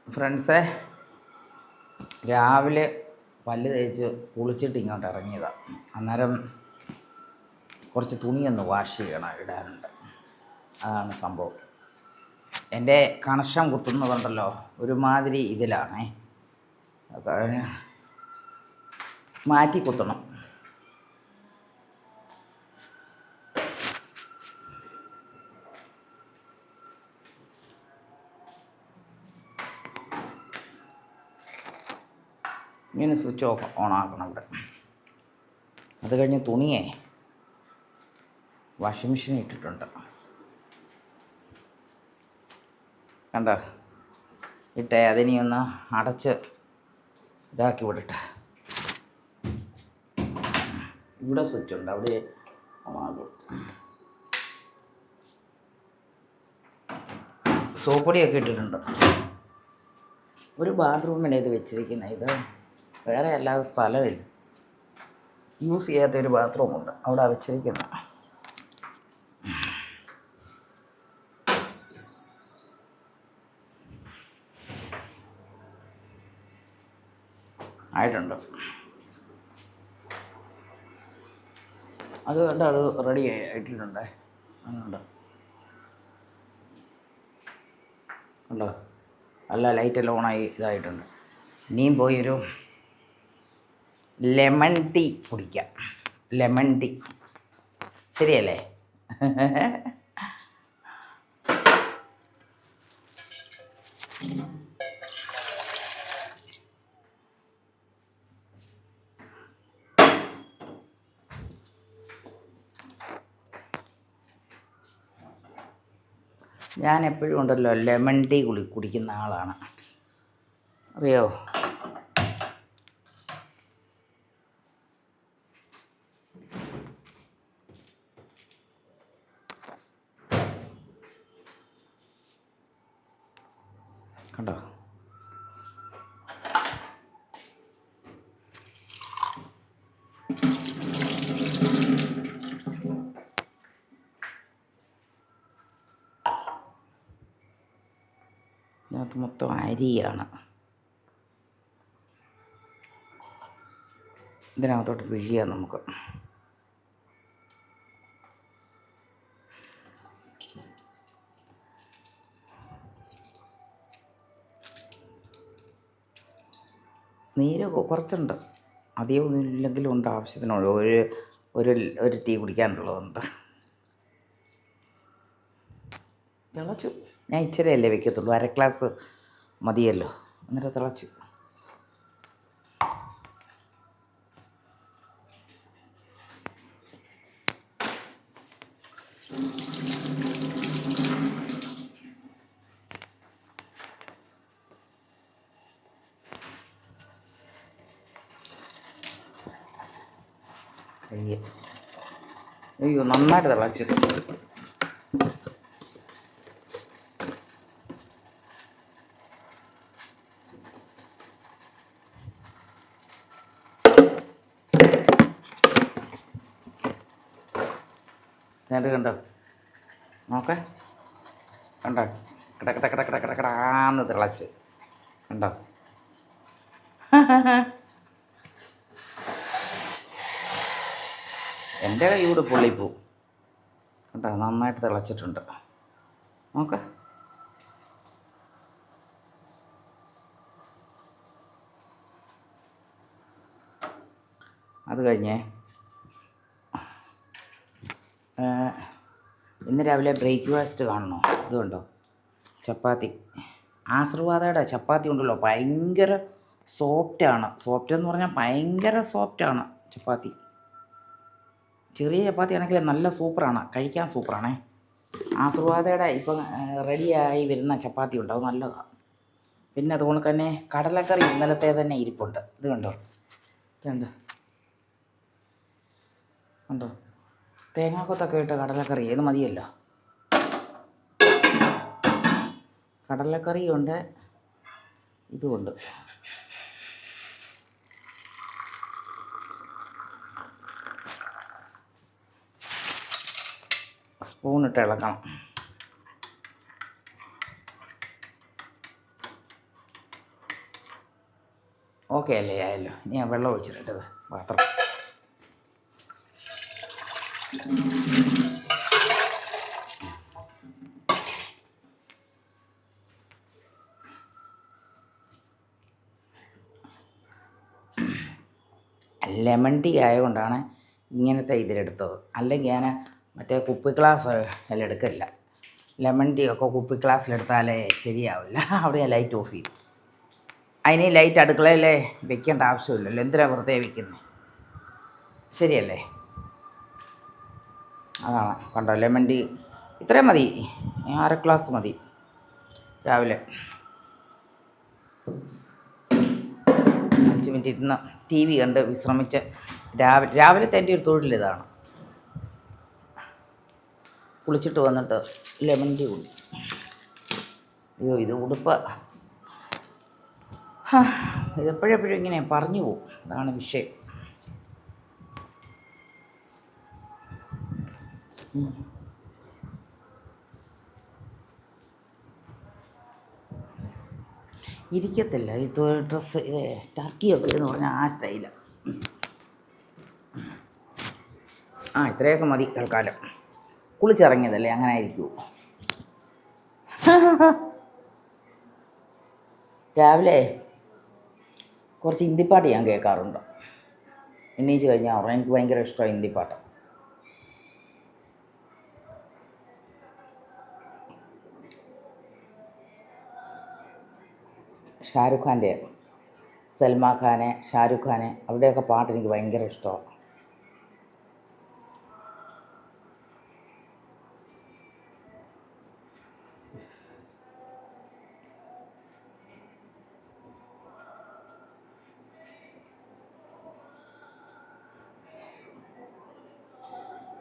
ഫ്രണ്ട്സേ, രാവിലെ പല്ല് തേച്ച് കുളിച്ചിട്ട് ഇങ്ങോട്ട് ഇറങ്ങിയതാണ്. അന്നേരം കുറച്ച് തുണിയൊന്ന് വാഷ് ചെയ്യണം, ഇടാനുണ്ട്. അതാണ് സംഭവം. എൻ്റെ കണക്ഷൻ കുത്തുന്നതുണ്ടല്ലോ ഒരുമാതിരി ഇതിലാണേ, മാറ്റി കുത്തണം. ഇങ്ങനെ സ്വിച്ച് ഓൺ ആക്കണം ഇവിടെ. അത് കഴിഞ്ഞ് തുണിയെ വാഷിംഗ് മെഷീൻ ഇട്ടിട്ടുണ്ട്. കണ്ട ഇട്ടേ, അതിനെ ഒന്ന് അടച്ച് ഇതാക്കി വിടട്ടെ. ഇവിടെ സ്വിച്ച് ഉണ്ട്, അവിടെ ഓണാകും. സോപ്പൊടിയൊക്കെ ഇട്ടിട്ടുണ്ട്. ഒരു ബാത്റൂമിലാണ് ഇത് വെച്ചിരിക്കുന്നത്. ഇത് വേറെ അല്ലാതെ സ്ഥലമില്ല, യൂസ് ചെയ്യാത്തൊരു ബാത്റൂമുണ്ട്, അവിടെ വെച്ചിരിക്കുന്നത്. ആയിട്ടുണ്ട്. അത് കണ്ടോ, അത് റെഡി ആയിട്ടിട്ടുണ്ട്. അങ്ങനെയുണ്ട്, ഉണ്ടോ? നല്ല ലൈറ്റെല്ലാം ഓണായി ഇതായിട്ടുണ്ട്. ഇനിയും പോയൊരു ലെമൺ ടീ കുടിക്കാം. ലെമൺ ടീ ശരിയല്ലേ? ഞാൻ എപ്പോഴും ഉണ്ടല്ലോ ലെമൺ ടീ കുടിക്കുന്ന ആളാണ്, അറിയോ? കണ്ടോ? ഇതിനകത്ത് മൊത്തം അരിയാണ്. ഇതിനകത്തോട്ട് പിഴിയാം നമുക്ക്. നീര് കുറച്ചുണ്ട്, അധികം ഒന്നും ഇല്ലെങ്കിലും ഉണ്ട്, ആവശ്യത്തിനുള്ള ഒരു ടീ കുടിക്കാനുള്ളതുണ്ട്. തിളച്ചു. ഞാൻ ഇച്ചിരിയല്ലേ വെക്കത്തുള്ളൂ, അര ഗ്ലാസ് മതിയല്ലോ. എന്നിട്ട് തിളച്ചു. അയ്യോ, നന്നായിട്ട് തിളച്ചിട്ടുണ്ട്. ഞാൻ കണ്ടോ, നോക്കേ, കണ്ടോ? കിടക്കിടക്കിടക്കിടക്കിടക്കിടാന്ന് തിളച്ച്, കണ്ടോ? എൻ്റെ കൈ കൂടെ പൊള്ളിപ്പോവും. കണ്ടോ, നന്നായിട്ട് തിളച്ചിട്ടുണ്ട്. നോക്ക, അത് കഴിഞ്ഞേ ഇന്ന് രാവിലെ ബ്രേക്ക്ഫാസ്റ്റ് കാണണോ? ഇത് കണ്ടോ, ചപ്പാത്തി. ആശീർവാദയുടെ ചപ്പാത്തി ഉണ്ടല്ലോ, ഭയങ്കര സോഫ്റ്റാണ്. സോഫ്റ്റ് എന്ന് പറഞ്ഞാൽ ഭയങ്കര സോഫ്റ്റാണ് ചപ്പാത്തി. ചെറിയ ചപ്പാത്തി ആണെങ്കിൽ നല്ല സൂപ്പറാണ്, കഴിക്കാൻ സൂപ്പറാണേ. ആശീർവാദയുടെ ഇപ്പം റെഡിയായി വരുന്ന ചപ്പാത്തി ഉണ്ട്, അത് നല്ലതാണ്. പിന്നെ അതുകൊണ്ട് തന്നെ കടലക്കറി ഇന്നലത്തെ തന്നെ ഇരിപ്പുണ്ട്. ഇത് കണ്ടോ, ഇതുണ്ട്, കണ്ടോ? തേങ്ങാക്കൊത്തൊക്കെ ഇട്ട് കടലക്കറി, ഇത് മതിയല്ലോ. കടലക്കറിയുണ്ട്, ഇതുമുണ്ട്. സ്പൂണിട്ട് ഇളക്കണം. ഓക്കെ അല്ലേ? ആയല്ലോ. ഇനി ഞാൻ വെള്ളം ഒഴിച്ചിട്ടത് പാത്രം. ലെമൺ ടീ ആയതുകൊണ്ടാണ് ഇങ്ങനത്തെ ഇതിലെടുത്തത്. അല്ലെങ്കിൽ ഞാൻ മറ്റേ കുപ്പി ഗ്ലാസ് എല്ലാം എടുക്കില്ല. ലെമൺ ടീ ഒക്കെ കുപ്പി ഗ്ലാസ്സിലെടുത്താലേ ശരിയാവില്ല. അവിടെ ഞാൻ ലൈറ്റ് ഓഫ് ചെയ്തു. അതിന് ലൈറ്റ് അടുക്കളയിലേ വെക്കേണ്ട ആവശ്യമില്ലല്ലോ. എന്തിനാണ് വെറുതെ വെക്കുന്നത്? ശരിയല്ലേ? അതാണ് കണ്ടോ, ലെമൺ ടീ ഇത്രയും മതി. 1/2 ഗ്ലാസ് മതി രാവിലെ. 5 മിനിറ്റ് ഇരുന്ന് ടി വി കണ്ട് വിശ്രമിച്ച് രാവിലത്തെ എൻ്റെ ഒരു തൊഴിലിതാണ്. കുളിച്ചിട്ട് വന്നിട്ട് ലെമൺ ടീ കുടി. അയ്യോ, ഇത് ഉടുപ്പ് ഇതെപ്പോഴെപ്പോഴും ഇങ്ങനെ പറഞ്ഞു പോകും. അതാണ് വിഷയം. ഇരിക്കത്തില്ല ഈ ഡ്രസ്സ്. ടർക്കിയൊക്കെ എന്ന് പറഞ്ഞാൽ ആ സ്റ്റൈലാണ്. ഇത്രയൊക്കെ മതി തൽക്കാലം. കുളിച്ചിറങ്ങിയതല്ലേ, അങ്ങനെ ആയിരിക്കുമോ? രാവിലെ കുറച്ച് ഹിന്ദിപ്പാട്ട് ഞാൻ കേൾക്കാറുണ്ട്. എണീച്ച് കഴിഞ്ഞാൽ ഉറങ്ങാൻ എനിക്ക് ഭയങ്കര ഇഷ്ടമാണ് ഹിന്ദിപ്പാട്ട്. ഷാരൂഖ് ഖാൻ്റെ, സൽമാൻ ഖാനെ, ഷാരൂഖ് ഖാനെ, അവരുടെയൊക്കെ പാട്ട് എനിക്ക് ഭയങ്കര ഇഷ്ടമാണ്.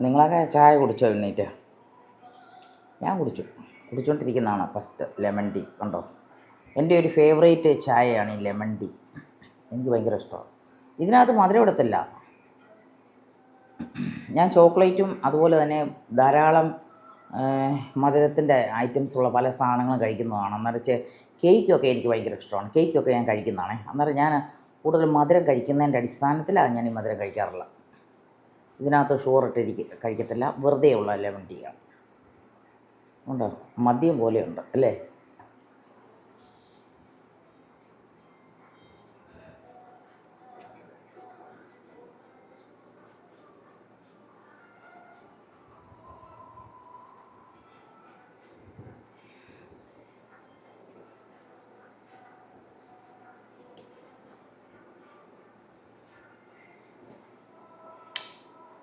നിങ്ങളൊക്കെ ചായ കുടിച്ചോ എഴുന്നേറ്റ്? ഞാൻ കുടിച്ചുകൊണ്ടിരിക്കുന്നതാണ് ഫസ്റ്റ് ലെമൺ ടീ. കണ്ടോ, എൻ്റെ ഒരു ഫേവറേറ്റ് ചായയാണ് ഈ ലെമൺ ടീ. എനിക്ക് ഭയങ്കര ഇഷ്ടമാണ്. ഇതിനകത്ത് മധുരം ഇടത്തില്ല. ഞാൻ ചോക്ലേറ്റും അതുപോലെ തന്നെ ധാരാളം മധുരത്തിൻ്റെ ഐറ്റംസുള്ള പല സാധനങ്ങളും കഴിക്കുന്നതാണ്. അന്നേരം കേക്കൊക്കെ എനിക്ക് ഭയങ്കര ഇഷ്ടമാണ്. കേക്കൊക്കെ ഞാൻ കഴിക്കുന്നതാണ്. അന്നേരം ഞാൻ കൂടുതൽ മധുരം കഴിക്കുന്നതിൻ്റെ അടിസ്ഥാനത്തിലാണ് ഞാൻ ഈ മധുരം കഴിക്കാറുള്ളത്. ഇതിനകത്ത് ഷുഗർ ഇട്ട് കഴിക്കത്തില്ല. വെറുതെ ഉള്ള ലെമൺ ടീയാണ്. ഉണ്ടോ, മദ്യം പോലെയുണ്ട് അല്ലേ?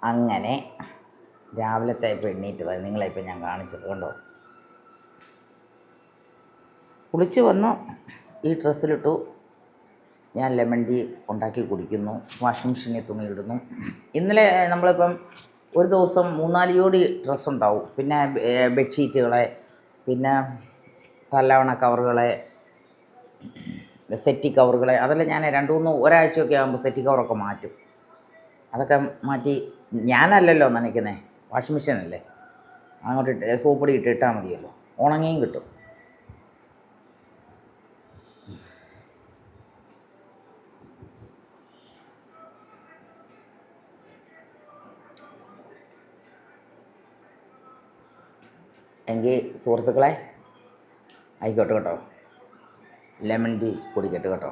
അങ്ങനെ രാവിലത്തെ ഇപ്പോൾ എണ്ണീറ്റത് നിങ്ങളെപ്പോൾ ഞാൻ കാണിച്ചത് കണ്ടോ. കുളിച്ച് വന്ന് ഈ ഡ്രസ്സിലിട്ടു. ഞാൻ ലെമൺ ടീ ഉണ്ടാക്കി കുടിക്കുന്നു. വാഷിംഗ് മെഷീനിൽ തുണി ഇടുന്നു. ഇന്നലെ നമ്മളിപ്പം ഒരു ദിവസം 3-4 ജോഡി ഡ്രസ്സുണ്ടാവും. പിന്നെ ബെഡ്ഷീറ്റുകളെ, പിന്നെ തലവണ കവറുകളെ, സെറ്റി കവറുകളെ, അതെല്ലാം ഞാൻ 2-3 ഒരാഴ്ചയൊക്കെ ആകുമ്പോൾ സെറ്റി കവറൊക്കെ മാറ്റും. അതൊക്കെ മാറ്റി ഞാനല്ലല്ലോ നനയ്ക്കുന്നത്, വാഷിംഗ് മെഷീനല്ലേ. അങ്ങോട്ട് സോപ്പൊടി ഇട്ടാൽ മതിയല്ലോ, ഉണങ്ങിയും കിട്ടും. എങ്കിൽ സുഹൃത്തുക്കളെ, ആയിക്കോട്ടെ കേട്ടോ, ലെമൺ ടീ കുടിക്കട്ടെ കേട്ടോ.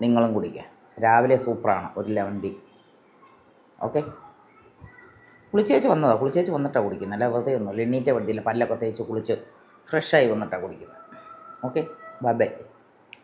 നിങ്ങളും കുടിക്കുക. രാവിലെ സൂപ്പറാണ് ഒരു ലെമൺ ടീ. ഓക്കെ, കുളിച്ചേച്ച് വന്നിട്ടാണ് കുടിക്കുന്നത്. അല്ല വെറുതെ ഒന്നുമില്ല. എണ്ണീറ്റ പറ്റിയില്ല, പല്ലൊക്കെ തേച്ച് കുളിച്ച് ഫ്രഷായി വന്നിട്ടാണ് കുടിക്കുന്നത്. Okay, bye bye.